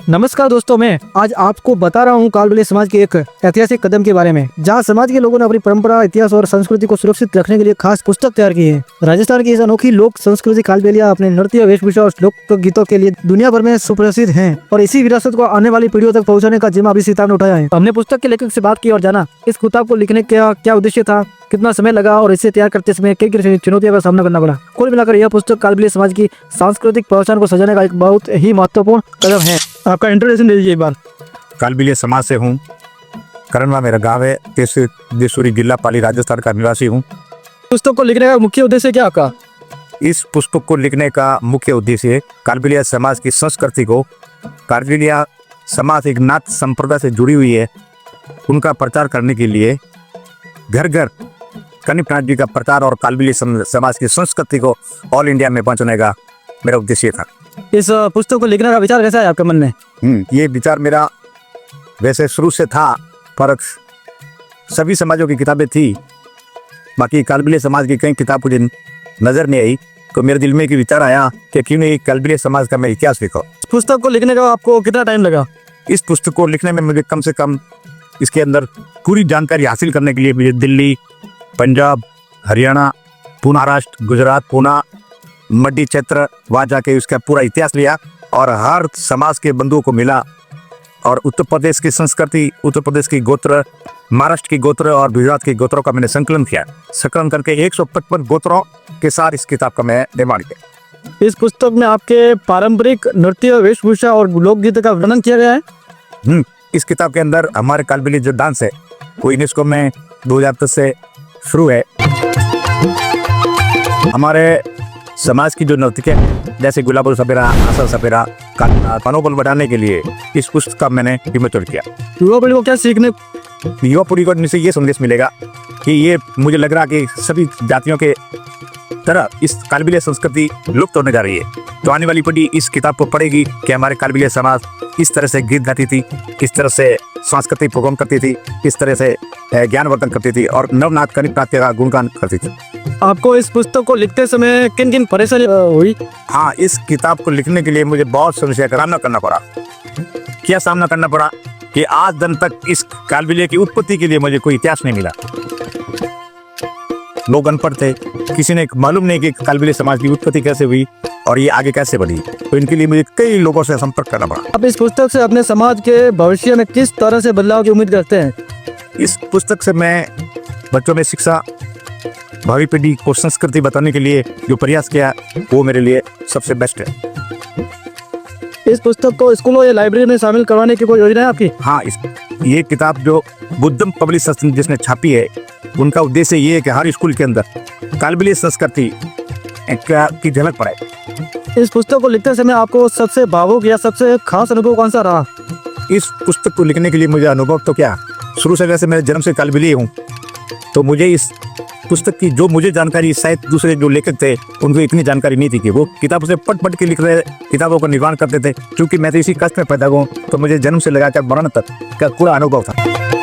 नमस्कार दोस्तों, मैं आज आपको बता रहा हूँ कालबेलिया समाज के एक ऐतिहासिक कदम के बारे में, जहाँ समाज के लोगों ने अपनी परंपरा, इतिहास और संस्कृति को सुरक्षित रखने के लिए खास पुस्तक तैयार की है। राजस्थान की इस अनोखी लोक संस्कृति कालबेलिया अपने नृत्य, वेशभूषा और लोक गीतों के लिए दुनिया भर में सुप्रसिद्ध है और इसी विरासत को आने वाली पीढ़ियों तक पहुँचाने का जिम्मा अभी सीता ने उठाया है। हमने पुस्तक के लेखक से बात की और जाना इस किताब को लिखने का क्या उद्देश्य था, कितना समय लगा और इसे तैयार करते समय किन किन चुनौतियों का सामना करना पड़ा। कुल मिलाकर यह पुस्तक कालबेलिया समाज की सांस्कृतिक पहचान को सजाने का एक बहुत ही महत्वपूर्ण कदम है। आपका इंट्रोडक्शन दे दीजिए एक बार। कालबेलिया समाज से हूँ। करनवा मेरा गांव है। देशूरी जिला पाली राजस्थान का निवासी हूँ। पुस्तक को लिखने का मुख्य उद्देश्य क्या आपका? इस पुस्तक को लिखने का मुख्य उद्देश्य कालबेलिया समाज की संस्कृति को, कालबेलिया समाज एक नाथ संप्रदाय से जुड़ी हुई है, उनका प्रचार करने के लिए घर घर कनिपनाथ जी का प्रचार और कालबेलिया समाज की संस्कृति को ऑल इंडिया में पहुंचाने का मेरा उद्देश्य था। इस पुस्तक को लिखने का विचार कैसा है आपके मन में? ये विचार मेरा वैसे शुरू से था, पर सभी समाजों की किताबें थी, बाकी कालबेलिया समाज की कई किताब मुझे नजर नहीं आई, तो मेरे दिल में एक विचार आया कि क्यों नहीं कालबेलिया समाज का मैं इतिहास लिखूं। पुस्तक को लिखने का आपको कितना टाइम लगा? इस पुस्तक को लिखने में मुझे कम से कम इसके अंदर पूरी जानकारी हासिल करने के लिए मुझे दिल्ली, पंजाब, हरियाणा, महाराष्ट्र, गुजरात, पुणे, मध्य क्षेत्र वहाँ जाके उसका पूरा इतिहास लिया और हर समाज के बंधुओं को मिला और उत्तर प्रदेश की संस्कृति, उत्तर प्रदेश की गोत्र, महाराष्ट्र की गोत्र और गुजरात की गोत्रों का मैंने संकलन किया। संकलन करके 155 गोत्रों के साथ इस किताब का मैं निर्माण किया। इस पुस्तक में आपके पारंपरिक नृत्य, वेशभूषा और लोकगीत का वर्णन किया गया है। इस किताब के अंदर हमारे कालबेलिया जो डांस है वो यूनेस्को में 2010 से शुरू है। हमारे समाज की जो नृत्य है जैसे गुलाबुल सपेरा, आसल सपेरा का मनोबल बढ़ाने के लिए इस पुस्तक का मैंने विमोचन किया। युवा पीढ़ी को क्या सीखने? युवा पीढ़ी को इनसे ये संदेश मिलेगा कि ये मुझे लग रहा कि सभी जातियों के तरह इस कालबेलिया संस्कृति लुप्त होने जा रही है, तो आने वाली पीढ़ी इस किताब को पढ़ेगी कि हमारे कालबेलिया समाज इस तरह से गीत गाती थी, इस तरह से सांस्कृतिक प्रोग्राम करती थी, इस तरह से ज्ञानवर्धन करती थी और नवनाथ कनिपनाथ का गुणगान करती थी। आपको इस पुस्तक को लिखते समय किन किन परेशानी हुई? हाँ, इस किताब को लिखने के लिए मुझे बहुत समस्या का सामना करना पड़ा। क्या सामना करना पड़ा कि आज दिन तक इस कालबेलिया की उत्पत्ति के लिए मुझे कोई इतिहास नहीं मिला। लोग अनपढ़ थे, किसी ने मालूम नहीं कि कालबेलिया समाज की उत्पत्ति कैसे हुई और ये आगे कैसे बढ़ी, तो इनके लिए मुझे कई लोगों से संपर्क करना पड़ा। आप इस पुस्तक से अपने समाज के भविष्य में किस तरह से बदलाव की उम्मीद करते हैं? इस पुस्तक से मैं बच्चों में शिक्षा, भावी पीढ़ी को संस्कृति बताने के लिए जो प्रयास किया वो मेरे लिए सबसे बेस्ट है। इस पुस्तक को स्कूलों या लाइब्रेरी में शामिल करवाने की कोई योजना है आपकी? हाँ, ये किताब जो बुद्धम पब्लिशर्स जिसने छापी है उनका उद्देश्य ये है कि हर स्कूल के अंदर कालबेलिया संस्कृति की झलक पड़े। इस पुस्तक को लिखते समय आपको सबसे भावुक या सबसे खास अनुभव कौन सा रहा? इस पुस्तक को लिखने के लिए मुझे अनुभव तो क्या, शुरू से वैसे मैं जन्म से कालबेलिया हूँ, तो मुझे इस पुस्तक की जो मुझे जानकारी शायद दूसरे जो लेखक थे उनको इतनी जानकारी नहीं थी कि वो किताबों से पट के लिख रहे किताबों का निर्माण करते थे। क्योंकि मैं तो इसी कष्ट में पैदा हुआ, तो मुझे जन्म से लगाकर मरण तक का पूरा अनुभव था।